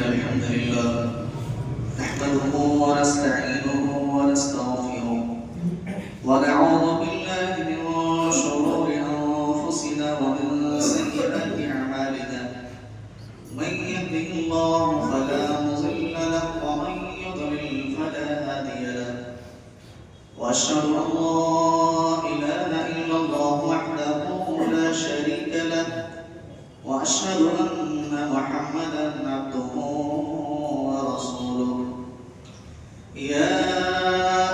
الحمد لله نحمده ونستعينه ونستغفره ونعوذ بالله من شرور أنفسنا ومن سيئات أعمالنا من يهده الله فلا مضل له ومن يضلل فلا هادي له وأشهد أن لا إله إلا الله وحده لا شريك له وأشهد أن محمدا عبده ورسوله يا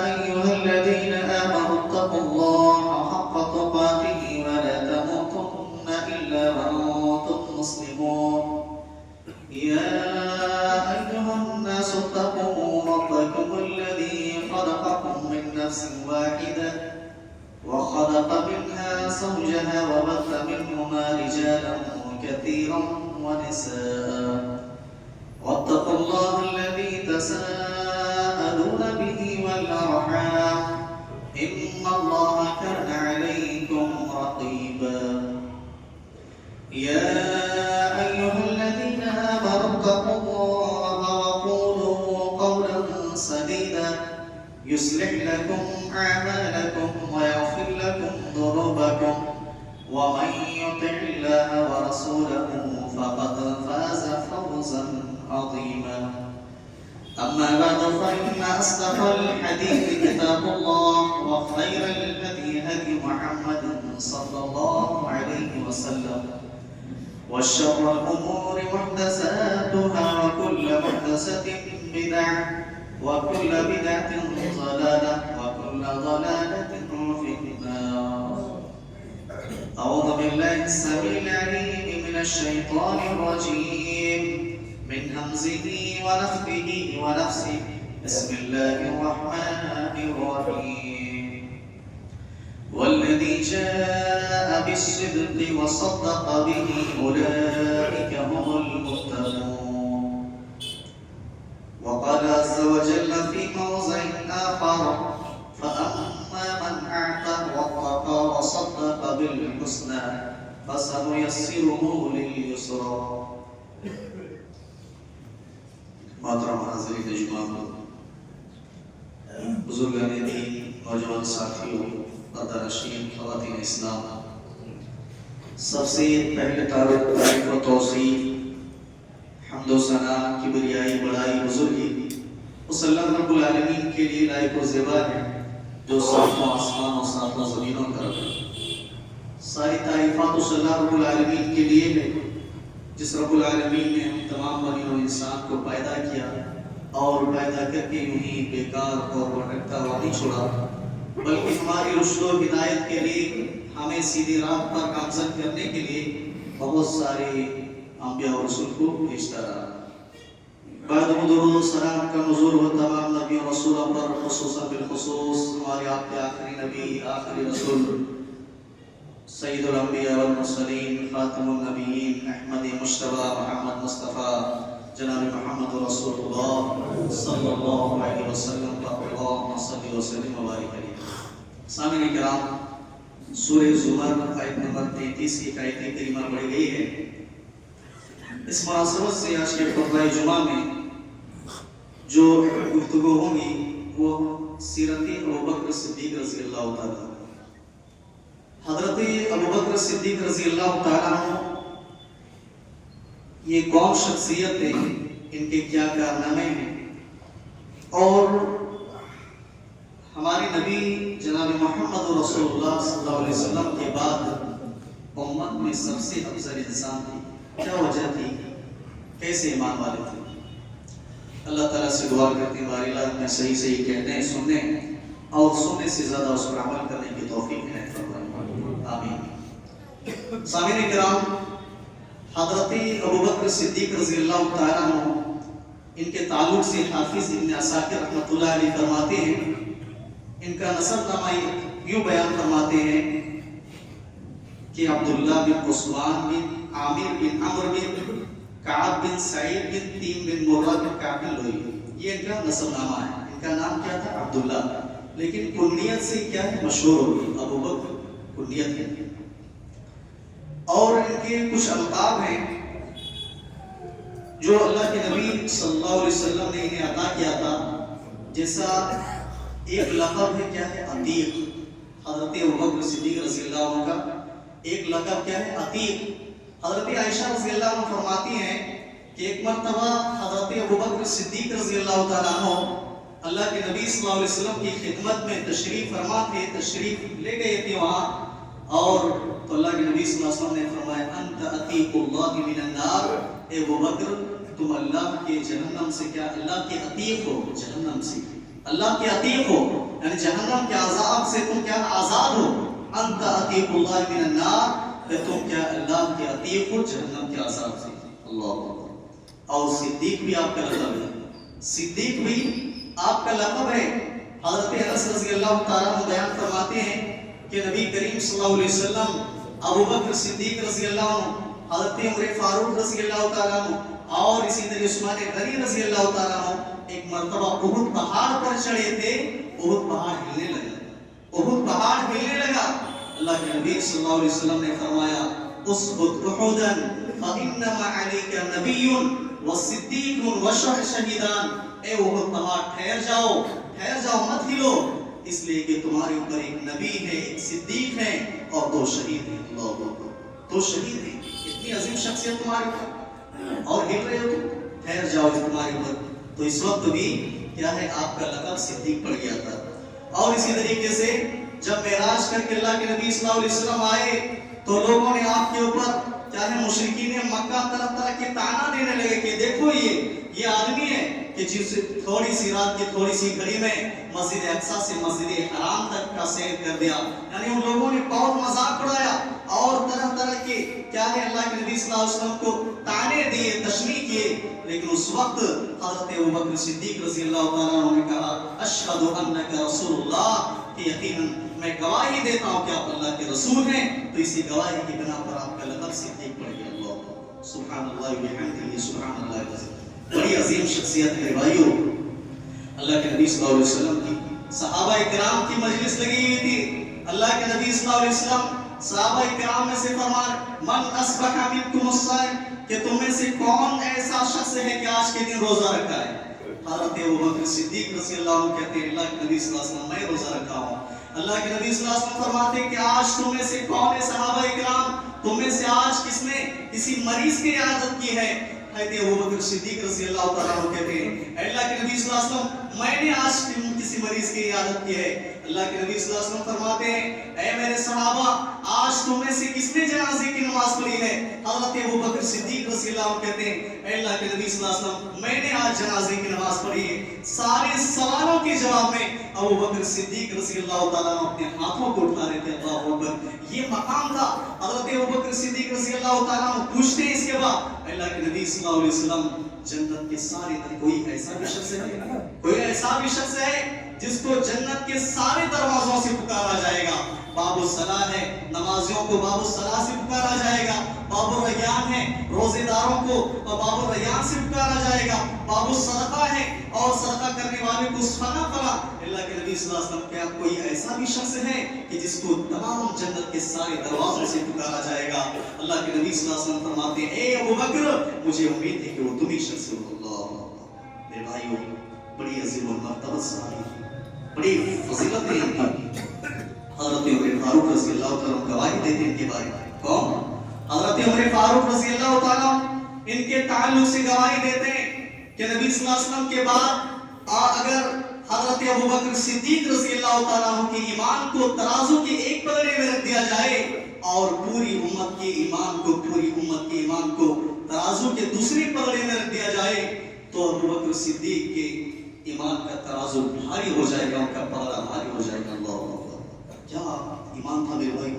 أيها الذين آمنوا اتقوا الله حق تقاته ولا تموتن إلا وأنتم مسلمون يا أيها الناس اتقوا ربكم الذي خلقكم من نفس واحدة وخلق منها زوجها وبث منهما رجالا كثيرا ونساء واتقوا الله الذي تساءلون به والأرحام إن الله كان عليكم رقيبا يا أيها الذين آمنوا اتقوا الله وقولوا قولا سديدا يصلح لكم أعمالكم ويغفر لكم ذنوبكم ومن يطع الله ورسوله فقد فاز فوزا عظيما أما بعد فإن أصدق الحديث كتاب الله وخير الهدي هدي محمد صلى الله عليه وسلم وشر الأمور محدثاتها وكل محدثة بدعة وكل بدعة ضلالة وكل ضلالة في النار أعوذ بالله السميع العليم من الشيطان الرجيم من همزه ونفخه ونفسه بسم الله الرحمن الرحيم والذي جاء بالصدق وصدق به أولئك هم المتقون وقال عز وجل في موضع آخر فأما من أعطى واتقى وصدق بالحسنى فسنيسره لليسرى محترم حاضرین اجماع بزرگان دین نوجوان ساتھیوں پردہ-نشین خواتین اسلام سب سے پہلے تعریف و توصیف حمد و ثنا کبریائی بڑائی بزرگی اس اللہ رب العالمین کے لیے لائق و زیبا ہے جو ساتوں آسمان و ساتوں زمینوں کا رب ہے ساری تعریفات اس اللہ رب العالمین کے لیے ہے جس رب العالمین نے ہم تمام بنی و انسان کو پیدا کیا اور پیدا کر کے یوں ہی بیکار اور بھٹکتا ہوا نہیں چھوڑا بلکہ ہماری رشد و ہدایت کے لیے ہمیں سیدھی راہ پر گامزن کرنے کے لیے بہت سارے انبیاء و رسول کو بھیجتا رہا بعد درود و سلام کا نزول ہو تمام نبی و رسولوں پر خصوصاً بالخصوص ہمارے آپ کے آخری نبی آخری رسول سید الانبیاء والمرسلین خاتم النبیین احمد مجتبی محمد مصطفیٰ جناب محمد رسول اللہ صلی اللہ علیہ وسلم پر اللہم صلی وسلم و بارک علیہ سامعین کرام سورہ زمر آیت نمبر 33 کی آیت کریمہ پڑھی گئی ہے اس مناسبت سے آج کے خطبہ جمعہ میں جو گفتگو ہوگی وہ سیرت ابوبکر صدیق رضی اللہ تعالیٰ حضرت ابوبکر صدیق رضی اللہ تعالیٰ عنہ یہ کون شخصیت ہے ان کے کیا کارنامے ہیں اور ہمارے نبی جناب محمد رسول اللہ صلی اللہ علیہ وسلم کے بعد امت میں سب سے افضل انسان تھی کیا وجہ تھی کیسے ایمان والے تھے اللہ تعالیٰ سے دعا کرتے ہیں باری اللہ میں صحیح صحیح کہتے ہیں سننے اور سننے سے زیادہ اس پر عمل کرنے کی توفیق عنایت فرمائے آمین سامعین کرام حضرت ابوبکر صدیق رضی اللہ تعالیٰ عنہ ان کے تعلق سے حافظ ابن عساکر رحمۃ اللہ علیہ فرماتے ہیں ان کا نسب نامہ یوں بیان فرماتے ہیں کہ عبداللہ بن عثمان بن عامر بن عمر بن کعب بن سعید بن تیم بن مرہ بن کعب بن لوئی یہ ان کا نسب نامہ ہے ان کا نام کیا تھا عبداللہ لیکن کنیت سے کیا ہے مشہور ہوگی ابوبکر کنیت ہے اور ان کے کچھ القاب ہیں جو اللہ کے نبی صلی اللہ علیہ وسلم نے انہیں عطا کیا تھا، جیسا ایک لقب ہے، کیا ہے؟ عتیق. حضرت ابوبکر صدیق رضی اللہ عنہ کا ایک لقب کیا ہے؟ عتیق. حضرت عائشہ رضی اللہ عنہ فرماتی ہیں کہ ایک مرتبہ حضرت ابوبکر صدیق رضی اللہ تعالیٰ عنہ اللہ کے نبی صلی اللہ علیہ وسلم کی خدمت میں تشریف فرما تھے، تشریف لے گئے تھے وہاں، اور تو اللہ کے نبی صلی اللہ علیہ وسلم نے فرمایا انت عتیق اللہ من النار، اے ابوبکر تم اللہ کے جہنم سے، کیا اللہ کے عتیق ہو، جہنم سے اللہ کے عتیق ہو، یعنی جہنم کے عذاب سے تم کیا آزاد ہو. انت عتیق اللہ من النار، تم کیا اللہ کے عتیق ہو جہنم کے عذاب سے. اللہ اکبر. اور صدیق بھی آپ کا لقب ہے، صدیق بھی آپ کا لقب ہے. حضرت انس رضی اللہ تعالیٰ عنہ بیان فرماتے ہیں کہ نبی کریم صلی اللہ علیہ وسلم ابوبکر صدیق رضی اللہ عنہ، حضرت عمر فاروق رضی اللہ تعالیٰ عنہ، اور اسی طرح عثمان غنی رضی اللہ تعالیٰ عنہ ایک مرتبہ احد پہاڑ پر چڑھے تھے. احد پہاڑ ہلنے لگا، احد پہاڑ ہلنے لگا. اللہ کے نبی صلی اللہ علیہ وسلم نے فرمایا اسبت احدا فانما علیک نبی والصدیق والشہیدان، اے احد پہاڑ ٹھہر جاؤ، ٹھہر جاؤ، مت ہلو، اس لیے کہ تمہارے اوپر ایک نبی ہے، ایک صدیق ہے، اور دو شہید ہیں. اللہ اکبر. دو شہید ہیں. اتنی عظیم شخصیت تمہارے اوپر، اور ہل رہے ہو تم، ٹھہر جاؤ تمہارے اوپر. تو اس وقت بھی کیا ہے؟ آپ کا لقب صدیق پڑ گیا تھا. اور اسی طریقے سے جب معراج کر کے اللہ کے نبی صلی اللہ علیہ وسلم آئے تو لوگوں نے آپ کے اوپر، چاہے مشرکین مکہ طرح طرح کے تانا دینے لگے کہ دیکھو یہ آدمی ہے کہ جس تھوڑی سی رات کی تھوڑی سی گھڑی میں مسجد اقصی سے مسجد حرام تک کا سیر کر دیا. یعنی ان لوگوں نے بہت مذاق اڑایا اور طرح طرح کے کیا ہے اللہ کے نبی صلی اللہ علیہ وسلم کو تانے دیے، تشریح کیے. لیکن اس وقت حضرت ابوبکر صدیق رضی اللہ تعالیٰ عنہ نے کہا اشہد انک رسول اللہ، کہ یقیناً میں گواہی دیتا ہوں کہ آپ اللہ کے رسول ہیں. تو اسی گواہی کی بنا پر آپ کا لقب صدیق پڑ گیا. اللہ سبحان اللہ وبحمدہ سبحان اللہ العظیم. بڑی عظیم شخصیت ہے بھائیو. اللہ کے نبی صلی اللہ علیہ وسلم کی صحابہ کرام کی مجلس لگی ہوئی تھی. اللہ کے نبی صلی اللہ علیہ وسلم صحابہ کرام میں سے فرمائے من اصبح منکم الصائم، کہ تم میں سے کون ایسا شخص ہے کہ آج کے دن روزہ رکھا ہے؟ حضرت ابوبکر صدیق رضی اللہ عنہ کہتے ہیں اللہ کے نبی صلی اللہ علیہ وسلم میں روزہ رکھا ہوں. اللہ کے نبی صلی اللہ علیہ وسلم فرماتے ہیں کہ آج تم میں سے کون ہے صحابہ کرام، تم میں سے آج کس نے کسی مریض کی عیادت کی ہے؟ حضرت ابوبکر صدیق رضی اللہ تعالیٰ عنہ کہتے ہیں اے اللہ کے نبی صلی اللہ علیہ وسلم میں نے آج کسی مریض کی عیادت کی ہے. اللہ کے نبی صلی اللہ علیہ وسلم فرماتے ہیں اے میرے صحابہ آج تم میں سے کس نے جنازے کی نماز پڑھی ہے؟ حضرت ابوبکر صدیق رضی اللہ عنہ کہتے ہیں اے اللہ کے نبی صلی اللہ علیہ وسلم میں نے آج جنازے کی نماز پڑھی ہے. سارے سوالوں کے جواب میں ابوبکر صدیق رضی اللہ تعالیٰ عنہ اپنے ہاتھوں کو اٹھا رہے تھے. اللہ اکبر. یہ مقام تھا. حضرت ابوبکر صدیق رضی اللہ تعالیٰ عنہ پوچھتے ہیں اس کے بعد اللہ کے نبی صلی اللہ علیہ وسلم جنت کے سارے کوئی ایسا بھی شخص ہے، کوئی ایسا بھی شخص ہے جس کو جنت کے سارے دروازوں سے پکارا جائے گا؟ باب الصلاح ہے، نمازیوں کو باب الصلاح سے پکارا جائے گا. باب الریان ہے، روزے داروں کو باب الریان سے پکارا جائے گا. باب الصدقہ ہے اور صدقہ کرنے والے کو صدقہ فلا. اللہ کے نبی صلی اللہ علیہ وسلم کیا کوئی ایسا بھی شخص ہے کہ جس کو تمام جنت کے سارے دروازوں سے پکارا جائے گا؟ اللہ کے نبی صلی اللہ علیہ وسلم فرماتے ہیں اے ابوبکر مجھے امید ہے کہ وہ تم ہی شخص ہو. اللہ میرے بھائیو بڑی عظیم المرتبہ صحابی، بڑی فضیلت ہے ان کی. حضرت عمر فاروق رضی اللہ تعالیٰ گواہی دیتے ہیں ان کے بارے میں. کون؟ حضرت عمر فاروق رضی اللہ تعالیٰ ان کے تعلق سے گواہی دیتے ہیں کہ نبی صلی اللہ علیہ وسلم کے بعد اگر حضرت ابوبکر صدیق رضی اللہ تعالیٰ عنہ کے ایمان کو ترازو کے ایک پلڑے میں رکھ دیا جائے اور پوری امت کے ایمان کو ترازو کے دوسرے پلڑے میں رکھ دیا جائے تو ابوبکر صدیق کے ایمان کا ترازو بھاری ہو جائے گا، ان کا پلڑا بھاری ہو جائے گا. اللہ کیا ایمان تھا میرے بھائی،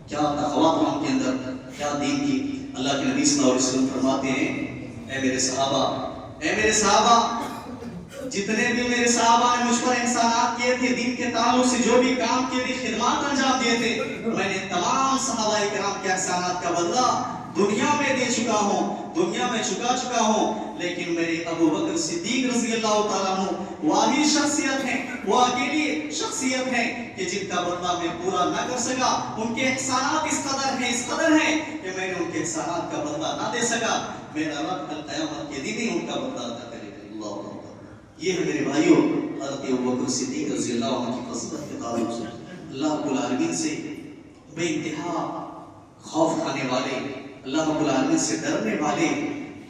کیا تقویٰ تھا ان کے اندر، کیا دین کی. اللہ کے نبی صلی اللہ علیہ وسلم فرماتے ہیں اے میرے صحابہ جتنے بھی میرے صحابہ نے مجھ پر احسانات کیے تھے، دین کے تعلق سے جو بھی کام کیے تھے، خدمات انجام دیے تھے، میں نے تمام صحابہ کرام کے احسانات کا بدلہ دنیا میں دے چکا ہوں، دنیا میں چکا ہوں. لیکن میرے ابوبکر صدیق رضی اللہ تعالیٰ عنہ واحد شخصیت ہیں، وہ اکیلی شخصیت ہیں کہ جن کا بدلہ میں پورا نہ کر سکا. ان کے احسانات اس قدر ہیں کہ میں نے ان کے کے احسانات کا بدلہ نہ دے سکا، میرا رب کل قیامت کے دن ہی ان کا بدلہ ادا کرے گا۔ اللہ اکبر۔ یہ ہے میرے بھائیوں حضرت ابوبکر صدیق رضی اللہ عنہ کی فضیلت کے تعلق سے اللہ رب العالمین سے بے انتہا خوف کھانے والے، اللہ رب العالمین سے ڈرنے والے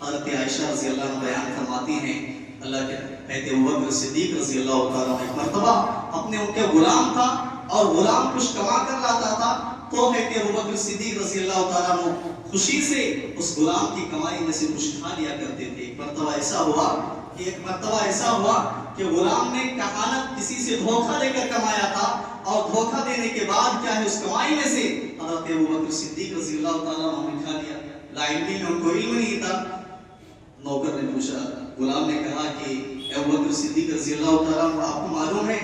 حضرت عائشہ رضی اللہ عنہ بیان فرماتی ہیں، اللہ کے حضرت ابوبکر صدیق رضی اللہ تعالیٰ عنہ ایک مرتبہ اپنے ان کے غلام تھا اور غلام کچھ کما کر لاتا تھا، تو حضرت ابوبکر صدیق رضی اللہ تعالیٰ عنہ خوشی سے اس غلام کی کمائی میں سے کچھ کھا لیا کرتے تھے۔ ایک مرتبہ ایسا ہوا کہ غلام نے کہانت کسی سے دھوکہ دے کر کمایا تھا، اور دھوکہ دینے کے بعد کیا ہے اس کمائی میں سے حضرت ابوبکر صدیق رضی اللہ تعالیٰ عنہ نے کھا لیا۔ لا علمی میں ان کو علم نہیں تھا۔ نوکر نے پوچھا، غلام نے کہا کہ ابوبکر صدیق رضی اللہ تعالیٰ عنہ آپ کو معلوم ہے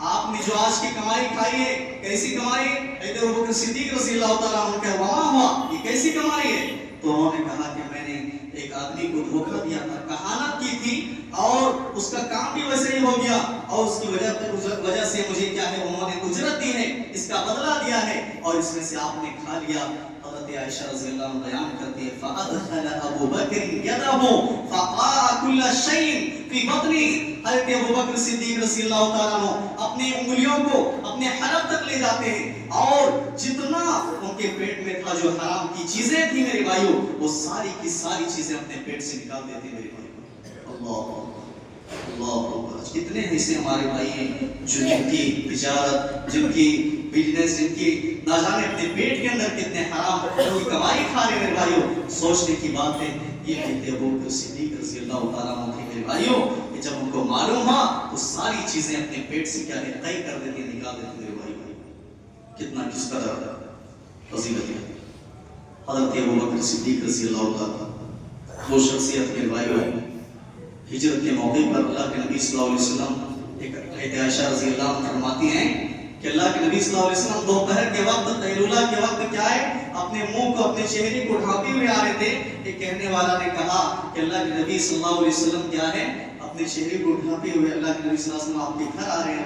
آپ نے جو آج کی کمائی کھائی ہے کیسی کمائی ہے؟ حضرت ابوبکر صدیق رضی اللہ تعالیٰ عنہ کا وہاں ہوا یہ کیسی کمائی ہے؟ تو انہوں نے کہا کہ میں نے ایک آدمی کو دھوکہ دیا تھا، کہانت کی تھی، اور اس کا کام بھی ویسے ہی ہو گیا، اور اس کی وجہ سے مجھے کیا ہے انہوں نے اجرت دی ہے، اس کا بدلہ دیا ہے، اور اس میں سے آپ نے کھا لیا۔ حضرت عائشہ رضی اللہ عنہ بیان کرتی ہے فَأَدْخَلَ أَبُو بَكْرٍ يَدَهُ فَقَاعَ كُلَّ شَيْءٍ فِي بَطْنِهِ۔ حضرت ابوبکر صدیق رضی اللہ تعالیٰ عنہ اپنی انگلیوں کو اپنے حلق تک لے جاتے ہیں، اور جتنا ان کے پیٹ میں تھا جو حرام کی چیزیں تھی میرے بھائیوں، وہ ساری کی ساری چیزیں اپنے پیٹ سے نکال دیتے میرے بھائیوں۔ اللہ کتنے ایسے ہمارے بھائی ہیں جو جن کی تجارت، جن کی بزنس، جن کی نہ جانے اپنے پیٹ کے اندر کتنے حرام کی کمائی کھا رہے میرے بھائیوں۔ سوچنے کی بات ہے یہ کہتے ابوبکر صدیق رضی اللہ تعالیٰ عنہ تھے میرے بھائیوں کہ جب ان کو معلوم ہوا تو ساری چیزیں اپنے پیٹ سے کیا ہے طے کر دیتے، نکال دیتے میرے بھائیوں۔ کتنا کس قدر فضیلت ہے حضرت ابوبکر صدیق رضی اللہ تعالیٰ وہ شخصیت کے بھائیوں۔ ہجرت کے موقع پر اللہ کے نبی صلی اللہ علیہ وسلم ایک حضرت عائشہ رضی اللہ عنہ فرماتی ہیں کہ اللہ کے نبی صلی اللہ علیہ وسلم دوپہر کے وقت قیلولہ کے وقت کیا ہے اپنے منہ کو اپنے چہرے کو ڈھانپے ہوئے آ رہے تھے۔ ایک کہنے والا نے کہا کہ اللہ کے نبی صلی اللہ علیہ وسلم کیا ہے اپنے چہرے کو ڈھانپے ہوئے اللہ کے نبی صلی اللہ علیہ وسلم آپ کے گھر آ رہے ہیں۔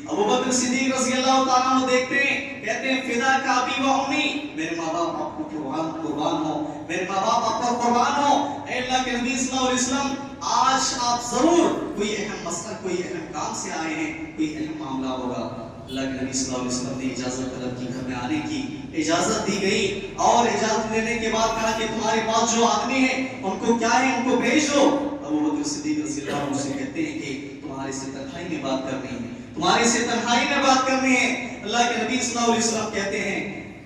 ابوبکر صدیق رضی اللہ تعالیٰ عنہ دیکھتے ہیں، کہتے ہیں فدا کا ابی و امی، میرے ماں باپ آپ کو قربان ہو، میرے ماں باپ آپ کو قربان ہو۔ اے اللہ کے نبی صلی اللہ علیہ وسلم آج آپ ضرور کوئی اہم مسئلہ، کوئی اہم کام سے آئے ہیں، کوئی اہم معاملہ ہوگا۔ اللہ کے نبی صلی اللہ علیہ وسلم نے اجازت طلب کی، گھر میں آنے کی اجازت دی گئی، اور اجازت لینے کے بعد کہا کہ تمہارے پاس جو آدمی ہیں ان کو کیا ہے ان کو بھیج دو۔ ابوبکر صدیق رضی اللہ عنہ سے کہتے ہیں کہ تمہارے سے تنہائی میں بات کرنی ہے، تمہارے سے تنہائی میں بات کرنی ہے۔ اللہ کے نبی صلی اللہ علیہ وسلم کہتے ہیں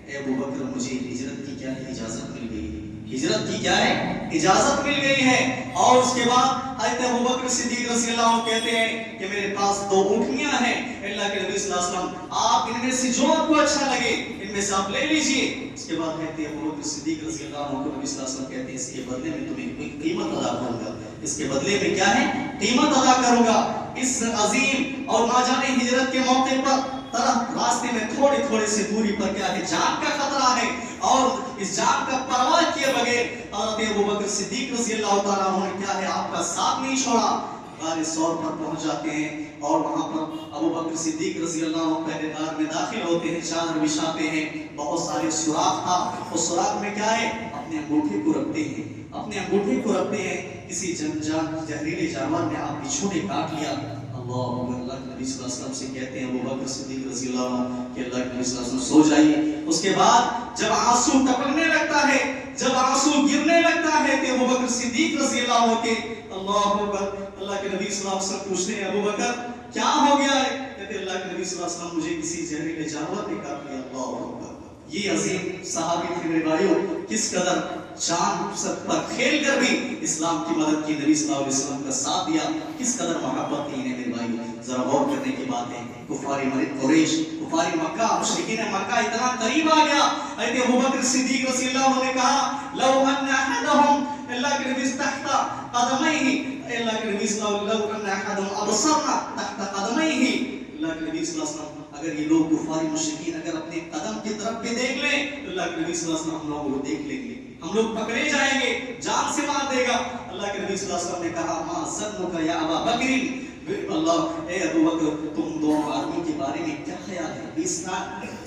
اے ابوبکر مجھے ہجرت کی کیا ہے اجازت مل گئی ہے، ہجرت کی کیا ہے اجازت مل گئی ہے۔ اور اس کے بعد حضرت ابوبکر صدیق رضی اللہ عنہ کہتے ہیں کہ میرے پاس 2 اونٹنیاں ہیں، اللہ کے نبی صلی اللہ علیہ وسلم آپ ان میں سے جو آپ کو اچھا لگے ان میں سے آپ لے لیجئے۔ اس کے بعد حضرت ابوبکر صدیق رضی اللہ عنہ کو نبی صلی اللہ علیہ وسلم کہتے ہیں اس کے بدلے میں تمہیں کوئی قیمت ادا کروں گا، اس کے بدلے میں کیا ہے قیمت ادا کروں گا۔ اس عظیم اور نہ جانے ہجرت کے موقع پر طرف راستے میں تھوڑی سی دوری پر کیا ہے جان کا خطرہ ہے، اور اس جان کا پرواہ کیے بغیر حضرت ابوبکر صدیق رضی اللہ تعالیٰ عنہ نے کیا ہے آپ کا ساتھ نہیں چھوڑا۔ غار ثور پر پہنچ جاتے ہیں، اور وہاں پر ابوبکر صدیق رضی اللہ عنہ پہلے غار میں داخل ہوتے ہیں، چادر بچھاتے ہیں، بہت سارے سوراخ تھا، اس سوراخ میں کیا ہے اپنے انگوٹھے کو رکھتے ہیں، اپنے انگوٹھے کو رکھتے ہیں۔ کسی زہریلے جانور نے آپ بچھو نے کاٹ لیا، اللہ کے نبی صلی اللہ علیہ وسلم سے کہتے ہیں ابوبکر صدیق رضی اللہ عنہ کہ اللہ کے نبی صلی اللہ علیہ وسلم سو جائیے۔ اس کے بعد جب آنسو ٹپکنے لگتا ہے، جب آنسو گرنے لگتا ہے کہ ابوبکر صدیق رضی اللہ عنہ کے اللہ اکبر، اللہ کے نبی صلی اللہ علیہ وسلم پوچھتے ہیں ابوبکر کیا ہو گیا ہے؟ کہتے ہیں اللہ کے نبی صلی اللہ علیہ وسلم مجھے کسی زہریلے جانور نے کاٹ لیا۔ اللہ اکبر، یہ عظیم صحابی تھے میرے بھائیوں، کس قدر جان سب پر کھیل کر بھی اسلام کی مدد کی، نبی صلی اللہ علیہ وسلم کا ساتھ دیا، کس قدر محبت تھی انہیں میرے بھائیوں۔ ذرا غور کرنے کی بات ہے، کفار قریش، کفار مکہ، مشرکین مکہ اتنا قریب آ گیا۔ حضرت ابوبکر صدیق رضی اللہ عنہ نے کہا لو ان احدهم، اللہ کے نبی تحت قدمیہ، اللہ کے نبی صلی اللہ علیہ وسلم لو ان احدهم ابصرنا تحت قدمیہ، اللہ کے نبی صلی اللہ علیہ وسلم اگر یہ لوگ کفار مشرکین اگر اپنے قدم کی طرف بھی دیکھ لیں تو اللہ کے نبی صلی اللہ علیہ وسلم ہم لوگوں کو دیکھ لیں گے، ہم لوگ پکڑے جائیں گے، جان سے مار دے گا۔ اللہ کے نبی صلی اللہ علیہ وسلم نے کہا ما ظنک یا ابا بکر، اللہ اے ابو بکر تم 2 آدمیوں کے بارے میں کیا خیال ہے؟ 20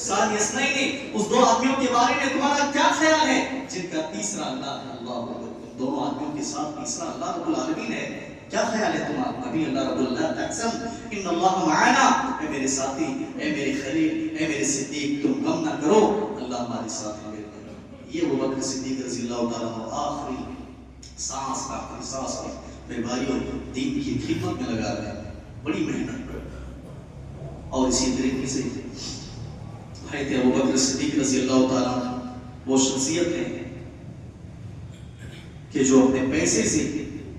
سال یسنین، اس 2 آدمیوں کے بارے میں تمہارا کیا خیال ہے جن جن کا تیسرا اللہ ہے. اللہ اکبر. دونوں آدمیوں کے ساتھ تیسرا اللہ رب العالمین ہے. کیا خیال ہے تمہارا؟ ابھی اللہ رب اللہ تحسن ان اللہ معنا. اے میرے ساتھی، اے میرے خلیل، اے میرے صدیق، تم غم نہ کرو، اللہ ہمارے ساتھ ہے. یہ ابو بکر صدیق رضی اللہ تعالیٰ عنہ آخری سانس پر میرے بھائیوں دین کی خدمت میں لگا رہے ہیں، بڑی محنت پر. اور اسی طریقے سے حضرت ابو بکر صدیق رضی اللہ تعالیٰ عنہ وہ شخصیت ہے کہ جو اپنے پیسے سے،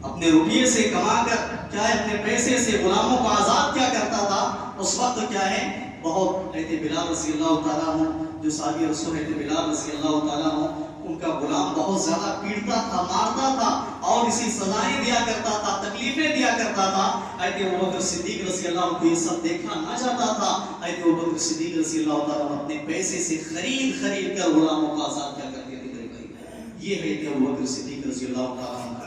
اپنے روپیے سے کما کر کیا ہے اپنے پیسے سے غلاموں کو آزاد کیا کرتا تھا. اس وقت کیا ہے بہت حضرت بلال رضی اللہ تعالیٰ عنہ جو صحابی رسول حضرت بلال رضی اللہ تعالیٰ عنہ، ان کا غلام بہت زیادہ پیٹتا تھا، مارتا تھا اور اسی سزائیں دیا کرتا تھا، تکلیفیں دیا کرتا تھا. حضرت ابو بکر صدیق رضی اللہ عنہ کو یہ سب دیکھا نہ جاتا تھا. حضرت ابو بکر صدیق رضی اللہ تعالیٰ عنہ اپنے پیسے سے خرید کر غلاموں کو آزاد کیا کرتے تھے. میرے بھائی یہ حضرت ابو بکر صدیق رضی اللہ تعالیٰ عنہ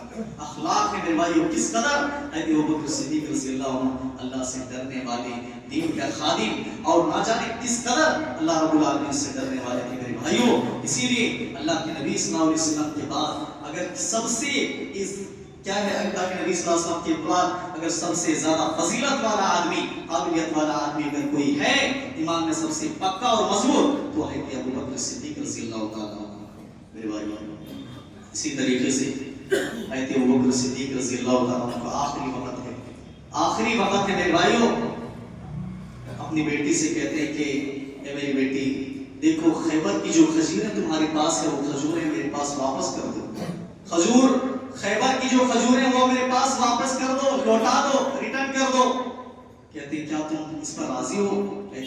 اخلاق ہے. میرے بھائیو کس قدر حضرت ابو بکر صدیق رضی اللہ عنہ اللہ سے ڈرنے والے، دین کا خادم، اور نہ جانے کس قدر اللہ رب العالمین سے ڈرنے والے تھے. میرے بھائیو اسی لیے اللہ کے نبی صلی اللہ علیہ وسلم کے بعد اگر سب سے کیا ہے اللہ کے نبی صلی اللہ علیہ وسلم کے بعد اگر سب سے زیادہ فضیلت والا آدمی، قابلیت والا آدمی اگر کوئی ہے ایمان میں سب سے پکا اور مضبوط تو حضرت ابو بکر صدیق رضی اللہ تعالیٰ عنہ. میرے بھائیو اسی طریقے سے حضرت ابو بکر صدیق رضی اللہ تعالیٰ عنہ کا آخری وقت ہے، آخری وقت ہے. میرے بھائیو اپنی بیٹی سے کہتے ہیں کہ اے میری بیٹی دیکھو خیبر کی جو کھجوریں تمہارے پاس ہے وہ کھجوریں میرے پاس واپس کر دو. کھجور خیبر کی جو کھجوریں وہ میرے پاس واپس کر دو، لوٹا دو، ریٹرن کر دو. کہتے ہیں کیا تم اس پر راضی ہو؟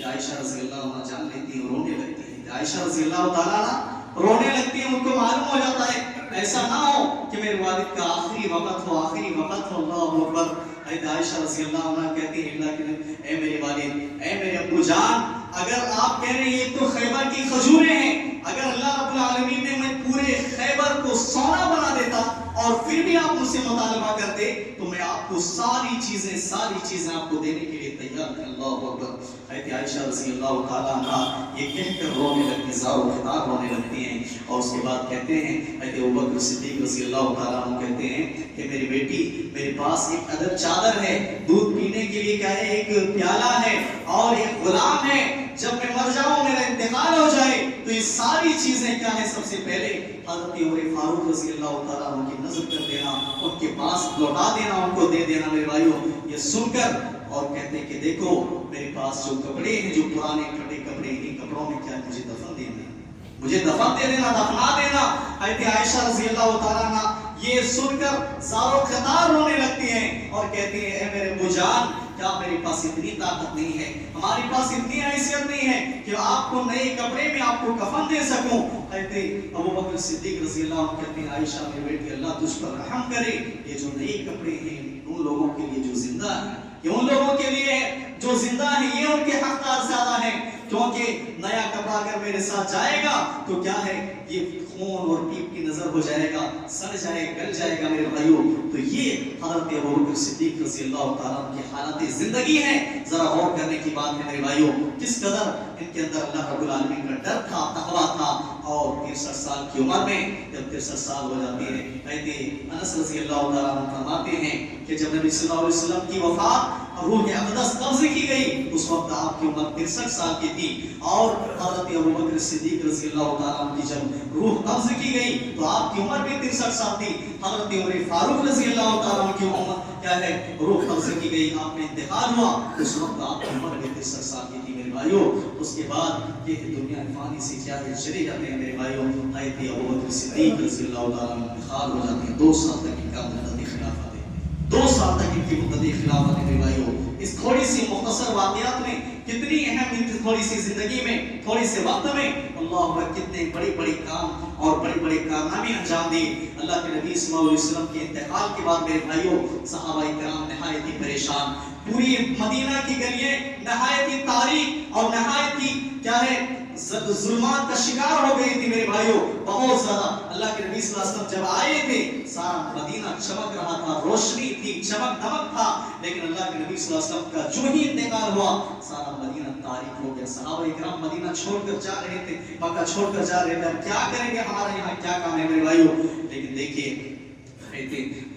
عائشہ رضی اللہ عنہ جان لیتی ہیں، رونے لگتی ہیں. عائشہ رضی اللہ تعالیٰ عنہ رونے لگتی ہیں. ان کو معلوم ہو جاتا ہے ایسا نہ ہو کہ میرے والد کا آخری وقت ہو، آخری وقت ہو. اللہ اکبر. عائشہ رضی اللہ عنہ کہتی ہیں اللہ کے اے میرے والد، اے میرے ابو جان، اگر آپ کہہ رہے ہیں یہ تو خیبر کی کھجوریں ہیں، اگر اللہ رب العالمین نے میں پورے خیبر کو سونا بنا دیتا اور پھر بھی آپ مجھ سے مطالبہ کرتے تو میں آپ کو ساری چیزیں آپ کو دینے کے لیے تیار تھا. اللہ اکبر. حضرت عائشہ رضی اللہ تعالیٰ عنہ یہ کہہ کر رونے لگتی، زار و خطاب رونے لگتی ہیں. اور اس کے بعد کہتے ہیں حضرت ابو بکر صدیق رضی اللہ تعالیٰ عنہ کہتے ہیں کہ میری بیٹی میرے پاس ایک ادب چادر ہے، دودھ پینے کے لیے کیا ہے ایک پیالہ ہے اور ایک غلام ہے. جب میں مر جاؤں، میرا انتقال ہو جائے تو یہ ساری چیزیں کیا ہے سب سے پہلے حضرت عمر فاروق رضی اللہ تعالیٰ عنہ کی نظر کر دینا، ان کے پاس لوٹا دینا، ان کو دے دینا. میرے بھائیو یہ سن کر اور کہتے ہیں کہ دیکھو میرے پاس جو کپڑے ہیں، جو پرانے پھٹے کپڑے، ان کپڑوں میں کیا مجھے دفن دے دینا، مجھے دفن دے دینا، دفنا دینا. حضرت عائشہ رضی اللہ تعالیٰ عنہ یہ سن کر زار و خطار رونے لگتی ہیں اور کہتی ہیں اے میرے ابو جان، کیا میرے پاس اتنی طاقت نہیں ہے، ہمارے پاس اتنی حیثیت نہیں ہے کہ آپ کو نئے کپڑے میں آپ کو کفن دے سکوں. حضرت ابو بکر صدیق رضی اللہ عنہ کہتے ہیں عائشہ میری بیٹی اللہ تجھ پر رحم کرے، یہ جو نئے کپڑے ہیں ان لوگوں کے لیے جو زندہ ہیں، یہ ان لوگوں کے لیے جو زندہ ہیں، یہ ان کے حقدار زیادہ ہیں. کیونکہ نیا کپڑا اگر میرے ساتھ جائے گا تو کیا ہے یہ خون اور پیپ کی نظر ہو جائے گا، سڑ جائے گل جائے گا. میرے بھائیوں تو یہ حضرت ابو بکر صدیق رضی اللہ تعالیٰ عنہ کی حالت زندگی ہے. ذرا غور کرنے کی بات ہے میرے بھائیوں کس قدر ان کے اندر اللہ رب العالمین کا ڈر تھا، تقویٰ تھا. اور 63 سال کی عمر میں جب 63 سال ہو جاتی ہے، حضرت انس رضی اللہ تعالیٰ عنہ فرماتے ہیں کہ جب نبی صلی اللہ علیہ وسلم کی وفات روح اقدس قبض کی گئی اس وقت آپ کی عمر 63 سال کی تھی. اور حضرت ابو بکر صدیق رضی اللہ تعالیٰ عنہ کی جب روح قبض کی گئی تو آپ کی عمر بھی 63 سال تھی. حضرت عمر فاروق رضی اللہ تعالیٰ عنہ کی عمر کیا ہے روح قبض کی گئی، آپ نے انتقال ہوا اس وقت آپ کی عمر بھی 63 سال کی تھی. میرے بھائیوں اس کے بعد یہ دنیا فانی سے کیا ہے چلے جاتے ہیں. میرے بھائیوں حضرت ابو بکر صدیق رضی اللہ تعالیٰ عنہ انتقال ہو جاتے ہیں. 2 سال تک ان کا مدتی خلافت ہے، 2 سال تک ان کی مدتی خلافت ہے. میرے بھائیوں اس تھوڑی سی مختصر واقعات میں کتنی اہم تھوڑی سی زندگی میں تھوڑی سے وقت میں اللہ کتنے بڑے بڑے کام اور بڑے بڑے کارنامے انجام دیے. اللہ کے نبی صلی اللہ علیہ وسلم کے انتقال کے بعد میرے بھائیوں صحابہ کرام نہایت ہی پریشان، پوری مدینہ کی گلیاں نہایت ہی تاریک اور نہایت ہی کیا ہے ظلمات کا شکار ہو گئی تھی میرے بھائیوں بہت زیادہ. اللہ کے نبی صلی اللہ علیہ وسلم جب آئے تھے سارا مدینہ چمک رہا تھا, روشنی تھی, چمک دمک تھا. لیکن اللہ کے نبی صلی اللہ علیہ وسلم کا جو ہی انتقال ہوا سارا مدینہ تاریک ہو گیا. صحابہ اکرام مدینہ چھوڑ کر جا رہے تھے, مکہ چھوڑ کر جا رہے تھے, اب کیا کریں گے, ہمارا یہاں کیا کام ہے میرے بھائیوں. لیکن دیکھیے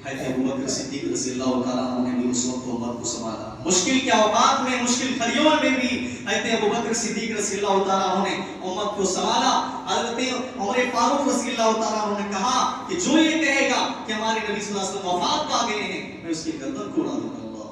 حضرت ابوبکر صدیق رضی اللہ تعالیٰ عنہ نے بھی اس وقت امت کو سنبھالا. مشکل کے اوقات میں, مشکل گھڑیوں میں بھی حضرت ابوبکر صدیق رضی اللہ تعالیٰ عنہ نے امت کو سنبھالا. حضرت عمر فاروق رضی اللہ تعالیٰ عنہ نے کہا کہ جو یہ کہے گا کہ ہمارے نبی صلی اللہ علیہ وسلم وفات پا گئے ہیں, میں اس کی گردن کو اڑا دوں گا.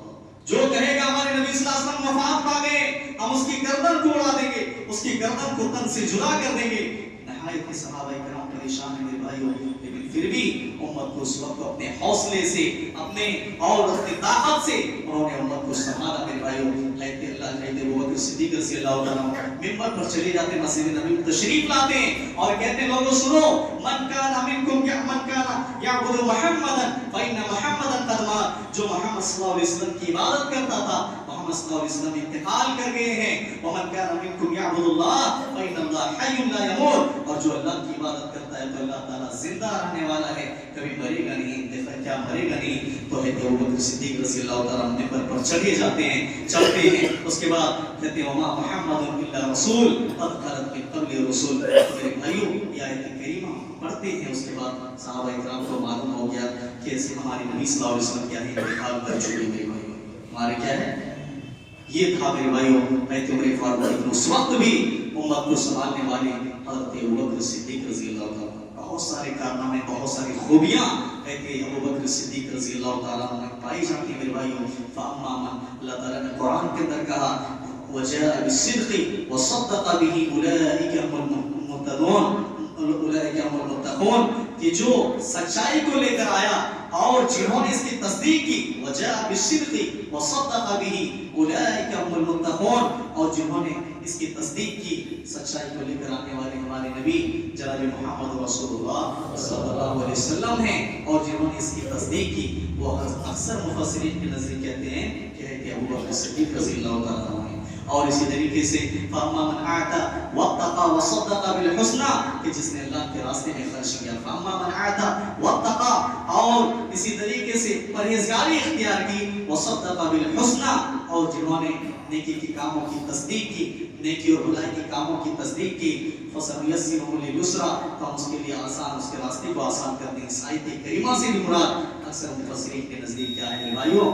جو کہے گا ہمارے نبی صلی اللہ علیہ وسلم وفات پا گئے, ہم اس کی گردن کو اڑا دیں گے, اس کی گردن کو تن سے جدا کر دیں گے. نہایت صحابہ کرام پریشان ہیں میرے بھائیوں, لیکن پھر بھی امت کو اس وقت اپنے حوصلے سے, اپنے اور اپنی طاقت سے انہوں نے امت کو سنبھالا میرے بھائیوں. حضرت ابوبکر صدیق رضی اللہ تعالیٰ منبر پر چلے جاتے, مسجد نبی میں تشریف لاتے ہیں اور کہتے ہیں لوگوں سنو, من کان منکم من کان یعبد محمدا فإن محمدا قد مات. جو محمد صلی اللہ علیہ وسلم کی عبادت کرتا تھا, محمد صلی اللہ علیہ وسلم انتقال کر گئے ہیں. ومن کان منکم یعبد اللہ فإن اللہ حی لا یموت. اور جو اللہ کی عبادت کرتا ہے تو اللہ تعالیٰ زندہ رہنے والا ہے, کبھی مرے گا نہیں. کیا مرے گا نہیں. تو حضرت ابوبکر صدیق رضی اللہ تعالیٰ منبر پر چڑھے جاتے ہیں, چلتے ہیں. اس کے بعد کہتے ہیں وما محمد الا رسول قد خلت من قبل رسول. میرے بھائیوں یہ آیت کریمہ پڑھتے ہیں, اس کے بعد صحابہ اکرام کو معلوم ہو گیا کہ ہمارے نبی صلی اللہ علیہ وسلم کیا ہے انتقال کر چکے. میرے بھائیوں ہمارے کیا ہے یہ تھا میرے بھائیوں حضرت عمر فاروق. اس وقت بھی امت کو سنبھالنے والے حضرت ابوبکر صدیق رضی اللہ تعالیٰ, بہت سارے کارنامے, بہت ساری خوبیاں حضرت ابوبکر صدیق رضی اللہ تعالیٰ عنہ پائی جاتی ہیں میرے بھائیوں. فاما من, اللہ تعالیٰ نے قرآن کے اندر کہا وجاء بالصدق وصدق به اولئک هم المهتدون, اولئک هم المتقون, کہ جو سچائی کو لے کر آیا اور جنہوں نے اس کی تصدیق کی. وجاء بالصدق وصدق به اولئک هم المتقون, اور جنہوں نے اس کی تصدیق کی, سچائی کو لے کر آنے والے ہمارے نبی جناب محمد رسول اللہ صلی اللہ علیہ وسلم ہیں. اور جنہوں نے اس کی تصدیق کی وہ اکثر مفسرین کے نزدیک کہتے ہیں کہ ابوبکر صدیق رضی اللہ تعالیٰ عنہ. اور اسی طریقے سے فاما من اعطى واتقى وصدق بالحسنى, کہ جس نے اللہ کے راستے میں خرچ کیا. فاما من اعطى واتقى, اور اسی طریقے سے پرہیزگاری اختیار کی. وصدق بالحسنى, اور جنہوں نے نیکی کے کاموں کی تصدیق کی, نیکی اور بھلائی کے کاموں کی تصدیق کی. فسنيسره لليسرى, تو ہم اس کے لیے آسان, اس کے راستے کو آسان کر دیں. اس آیت کریمہ سے بھی مراد اکثر مفسرین کے نزدیک کیا ہے بھائیوں,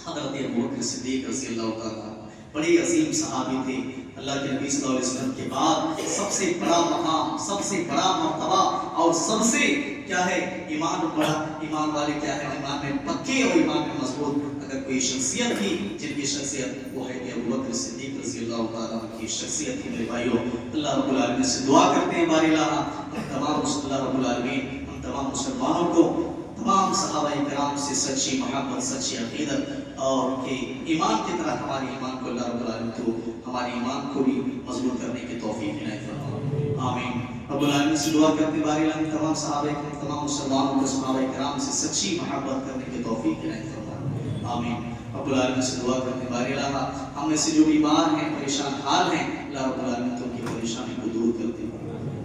حضرت ابوبکر صدیق رضی اللہ تعالیٰ بڑے عظیم صحابی تھے. اللہ کے نبی صلی اللہ علیہ وسلم کے بعد سب سے بڑا مقام, سب سے بڑا مرتبہ, اور سب سے کیا ہے ایمان بڑا, ایمان والے کیا ہے ایمان میں پکے اور ایمان میں مضبوط. اگر کوئی شخصیت تھی جن کی شخصیت وہ ہے کہ ابوبکر صدیق رضی اللہ تعالیٰ کی شخصیت تھی میرے بھائیوں. اللہ رب العالمین سے دعا کرتے ہیں بار الہ ہم تمام اللہ رب العالمین ہم تمام مسلمانوں کو تمام صحابہ کرام سے سچی محبت, سچی عقیدت اور کہ ایمان کی طرح ہمارے ایمان کو اللہ رب العالمین کو ہمارے ایمان کو بھی مضبوط کرنے کی توفیق عنایت فرمائے. آمین. رب العالمین سے دعا کرتے بار الہ تمام صحابہ کرام, تمام مسلمانوں کو صحابہ کرام سے سچی محبت کرنے کی توفیق عنایت فرمائے. آمین. رب العالمین سے دعا کرتے بار الہ ہم میں سے جو بیمار ہیں, پریشان حال ہیں, اللہ رب العالمین تو ان کی پریشانی کو دور کرتے.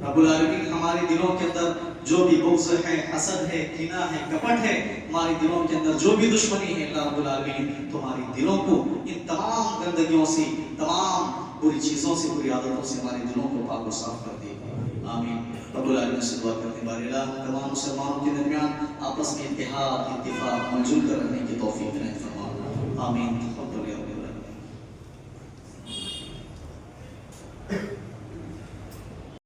رب العالمین ہمارے دلوں کے اندر جو بھی بغض ہے, حسد ہے, کینہ ہے, کپٹ ہے, ہمارے دلوں کے اندر جو بھی دشمنی ہے, اللہ رب العالمین تمہارے دلوں کو ان تمام گندگیوں سے, تمام بری چیزوں سے, بری عادتوں سے ہمارے دلوں کو پاک و صاف کر دے. آمین. رب العالمین سے دعا کرتے بار الہ تمام مسلمانوں کے درمیان آپس میں اتحاد, اتفاق منظور کر رہنے کی توفیق عنایت فرما. آمین.